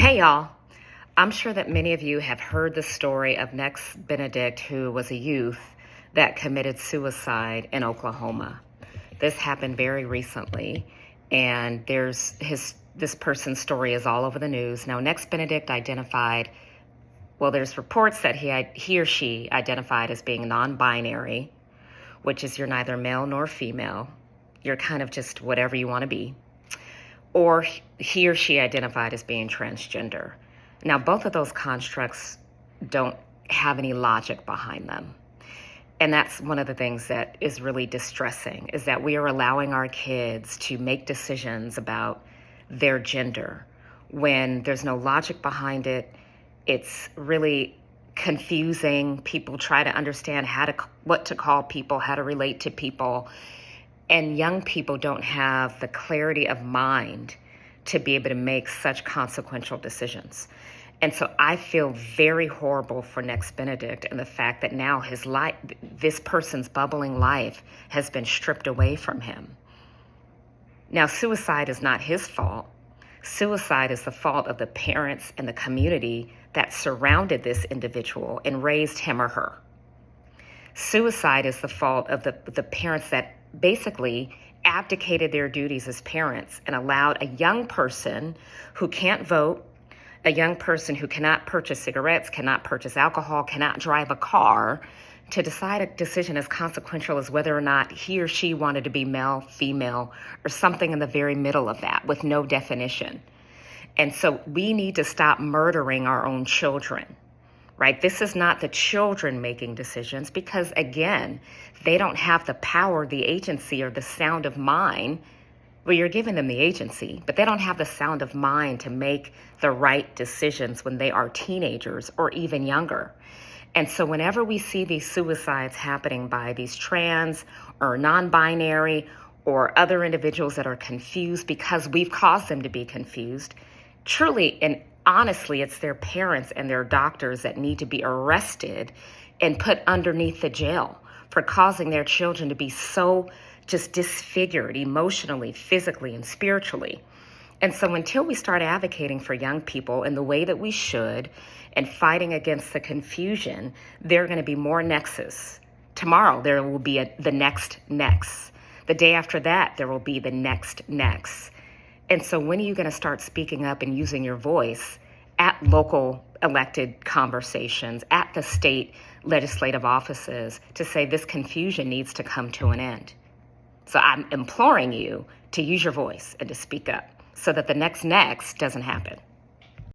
Hey, y'all. I'm sure that many of you have heard the story of Nex Benedict, who was a youth that committed suicide in Oklahoma. This happened very recently, and this person's story is all over the news. Now, Nex Benedict identified, well, there's reports that he or she identified as being non-binary, which is you're neither male nor female. You're kind of just whatever you want to be. Or he or she identified as being transgender. Now, both of those constructs don't have any logic behind them. And that's one of the things that is really distressing, is that we are allowing our kids to make decisions about their gender when there's no logic behind it. It's really confusing. People try to understand what to call people, how to relate to people. And young people don't have the clarity of mind to be able to make such consequential decisions. And so I feel very horrible for Nex Benedict and the fact that now his life, this person's bubbling life, has been stripped away from him. Now, suicide is not his fault. Suicide is the fault of the parents and the community that surrounded this individual and raised him or her. Suicide is the fault of the parents that basically abdicated their duties as parents and allowed a young person who can't vote, a young person who cannot purchase cigarettes, cannot purchase alcohol, cannot drive a car, to decide a decision as consequential as whether or not he or she wanted to be male, female, or something in the very middle of that with no definition. And so we need to stop murdering our own children. Right? This is not the children making decisions because, again, they don't have the power, the agency, or the sound of mind. Well, you're giving them the agency, but they don't have the sound of mind to make the right decisions when they are teenagers or even younger. And so whenever we see these suicides happening by these trans or non-binary or other individuals that are confused because we've caused them to be confused, truly and honestly, it's their parents and their doctors that need to be arrested and put underneath the jail for causing their children to be so just disfigured emotionally, physically, and spiritually. And so until we start advocating for young people in the way that we should and fighting against the confusion, there are going to be more Nexes. Tomorrow, there will be the next Nex. The day after that, there will be the next Nex. And so when are you going to start speaking up and using your voice at local elected conversations, at the state legislative offices to say this confusion needs to come to an end? So I'm imploring you to use your voice and to speak up so that the next Nex doesn't happen.